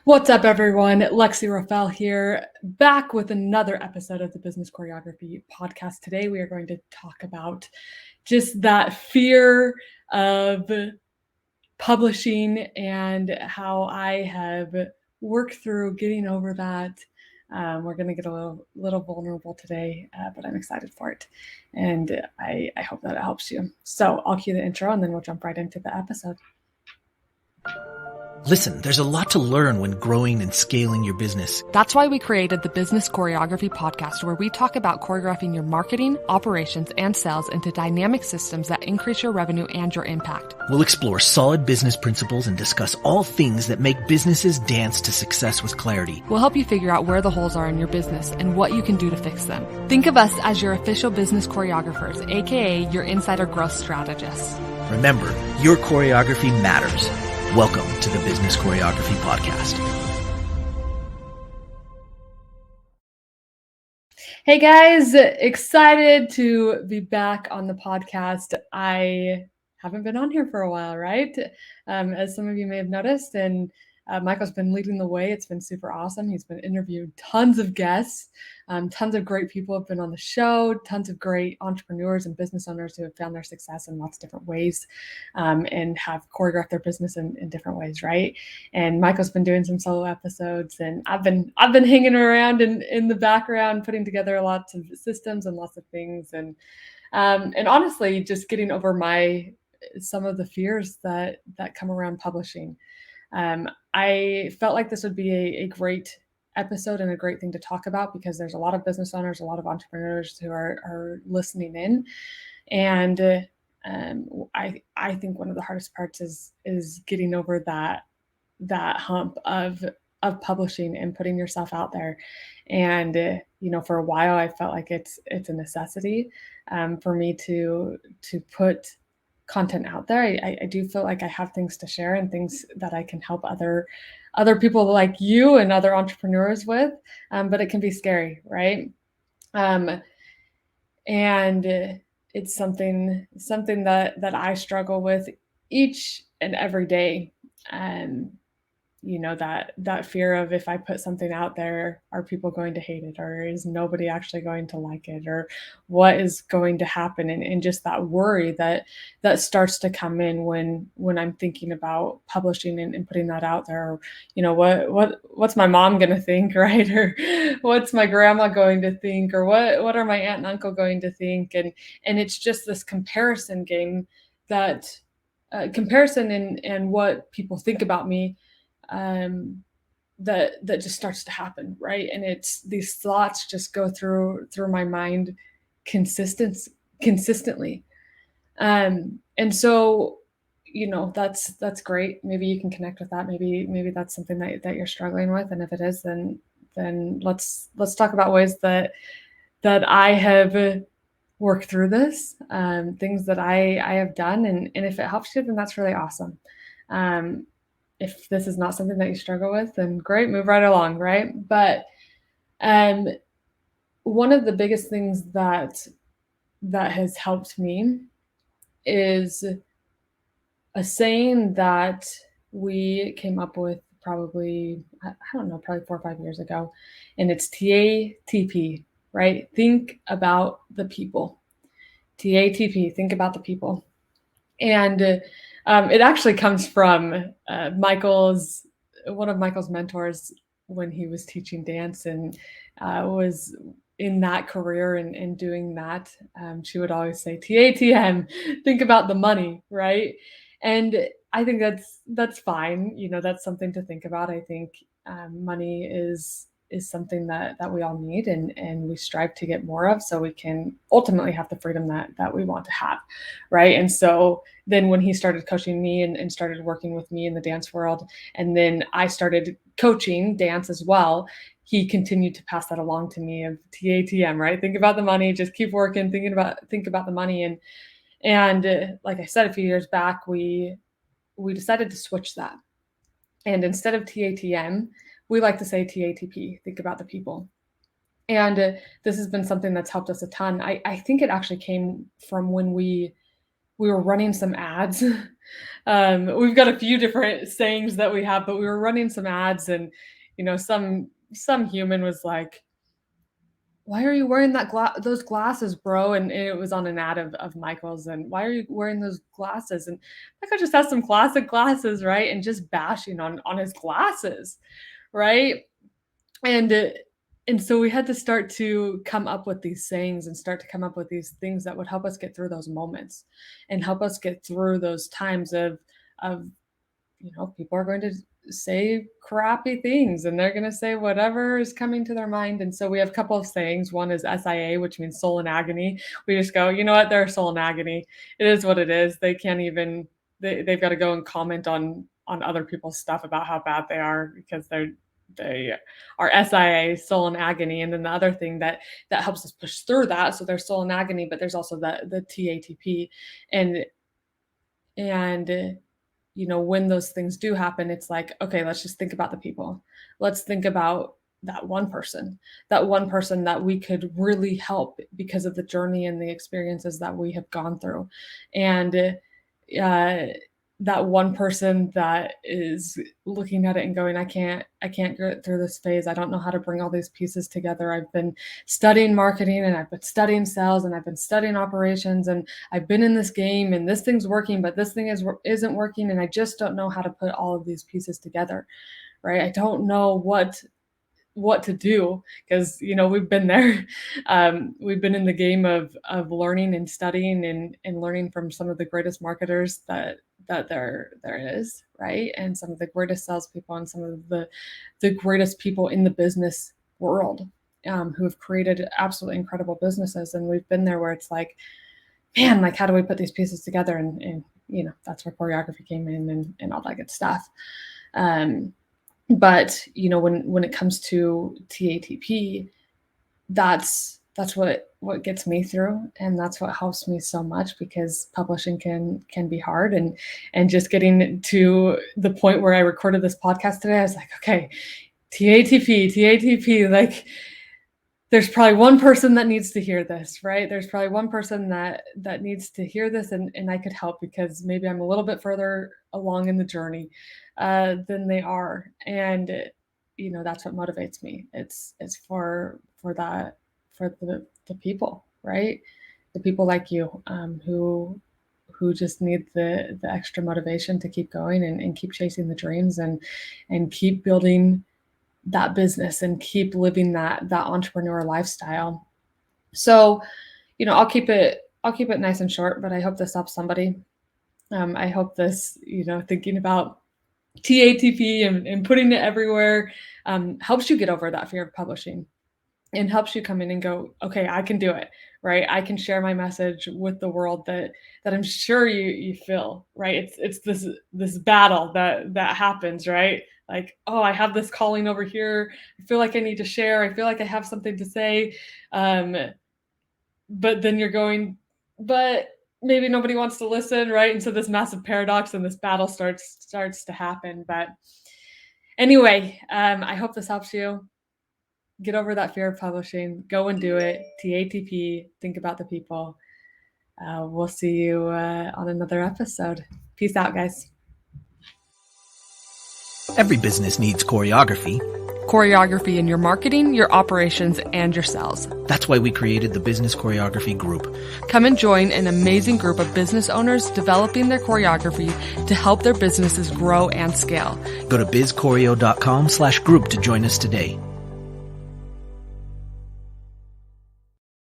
What's up, everyone? Lexi Ruffell here, back with another episode of the Business Choreography podcast. Today, we are going to talk about just that fear of publishing and how I have worked through getting over that. We're going to get a little vulnerable today, but I'm excited for it, and I hope that it helps you. So I'll cue the intro, and then we'll jump right into the episode. Listen, there's a lot to learn when growing and scaling your business. That's why we created the Business Choreography podcast, where we talk about choreographing your marketing, operations, and sales into dynamic systems that increase your revenue and your impact. We'll explore solid business principles and discuss all things that make businesses dance to success with clarity. We'll help you figure out where the holes are in your business and what you can do to fix them. Think of us as your official business choreographers, aka your insider growth strategists. Remember, your choreography matters. Welcome to the Business Choreography Podcast. Hey guys, excited to be back on the podcast. I haven't been on here for a while, right? As some of you may have noticed, and Michael's been leading the way. It's been super awesome. He's been interviewed tons of guests. Tons of great people have been on the show, tons of great entrepreneurs and business owners who have found their success in lots of different ways and have choreographed their business in different ways, right? And Michael's been doing some solo episodes, and I've been hanging around in the background, putting together lots of systems and lots of things, and honestly, just getting over some of the fears that come around publishing. I felt like this would be a great episode and a great thing to talk about because there's a lot of business owners, a lot of entrepreneurs who are listening in. And I think one of the hardest parts is getting over that hump of publishing and putting yourself out there. And for a while, I felt like it's a necessity for me to put content out there. I do feel like I have things to share and things that I can help other people like you and other entrepreneurs with, but it can be scary, right? And it's something that I struggle with each and every day. That fear of, if I put something out there, are people going to hate it, or is nobody actually going to like it, or what is going to happen? And just that worry that starts to come in when I'm thinking about publishing and putting that out there. Or, what's my mom going to think, right? Or what's my grandma going to think? Or what are my aunt and uncle going to think? And it's just this comparison game that comparison and what people think about me that just starts to happen, right? And it's these thoughts just go through my mind consistently. And so, that's great. Maybe you can connect with that. Maybe that's something that you're struggling with. And if it is, then let's talk about ways that I have worked through this, things that I have done. And if it helps you, then that's really awesome. If this is not something that you struggle with, then great, move right along, right? But one of the biggest things that has helped me is a saying that we came up with probably 4 or 5 years ago, and it's TATP, right? Think about the people. TATP, think about the people. And it actually comes from one of Michael's mentors when he was teaching dance and was in that career and doing that. She would always say, TATM, think about the money, right? And I think that's fine. That's something to think about. I think money is something that we all need and we strive to get more of, so we can ultimately have the freedom that we want to have, right? And so then when he started coaching me and started working with me in the dance world, and then I started coaching dance as well, he continued to pass that along to me of TATM, right? Think about the money, just keep working, think about the money. And like I said, a few years back, we decided to switch that. And instead of TATM, we like to say TATP, think about the people. And this has been something that's helped us a ton. I think it actually came from when we we were running some ads. We've got a few different sayings that we have, but we were running some ads, and some human was like, "Why are you wearing those glasses, bro?" And it was on an ad of Michael's, and "Why are you wearing those glasses?" And Michael just has some classic glasses, right? And just bashing on his glasses, right? And and so we had to start to come up with these sayings and start to come up with these things that would help us get through those moments and help us get through those times of people are going to say crappy things, and they're going to say whatever is coming to their mind. And so we have a couple of sayings. One is SIA, which means soul in agony. We just go, you know what, they're soul in agony. It is what it is. They can't even, they've got to go and comment on other people's stuff about how bad they are, because they are SIA, soul in agony. And then the other thing that helps us push through that, so there's soul in agony, but there's also the TATP. And when those things do happen, it's like, okay, let's just think about the people. Let's think about that one person that we could really help because of the journey and the experiences that we have gone through. And that one person that is looking at it and going, I can't get through this phase. I don't know how to bring all these pieces together. I've been studying marketing, and I've been studying sales, and I've been studying operations, and I've been in this game, and this thing's working, but this thing isn't working. And I just don't know how to put all of these pieces together, right? I don't know what to do, because we've been there. We've been in the game of learning and studying and learning from some of the greatest marketers that there is, right? And some of the greatest salespeople, and some of the greatest people in the business world, who have created absolutely incredible businesses. And we've been there where it's like, man, like, how do we put these pieces together? And that's where choreography came in and all that good stuff. But when it comes to TATP, that's what gets me through, and that's what helps me so much, because publishing can be hard. And just getting to the point where I recorded this podcast today, I was like, okay, TATP, like, there's probably one person that needs to hear this, right? There's probably one person that needs to hear this, and I could help, because maybe I'm a little bit further along in the journey than they are. And that's what motivates me. It's for the people, right? The people like you, who just need the extra motivation to keep going and keep chasing the dreams and keep building that business and keep living that entrepreneur lifestyle. So, I'll keep it nice and short, but I hope this helps somebody. I hope this, thinking about TATP and putting it everywhere, helps you get over that fear of publishing, and helps you come in and go, okay, I can do it, right? I can share my message with the world that I'm sure you feel, right? It's this battle that happens, right? Like, oh, I have this calling over here. I feel like I need to share. I feel like I have something to say. But then you're going, but maybe nobody wants to listen, right? And so this massive paradox and this battle starts to happen. But anyway, I hope this helps you get over that fear of publishing. Go and do it. TATP, think about the people. We'll see you on another episode. Peace out, guys. Every business needs choreography. Choreography in your marketing, your operations, and your sales. That's why we created the Business Choreography Group. Come and join an amazing group of business owners developing their choreography to help their businesses grow and scale. Go to bizchoreo.com/group to join us today.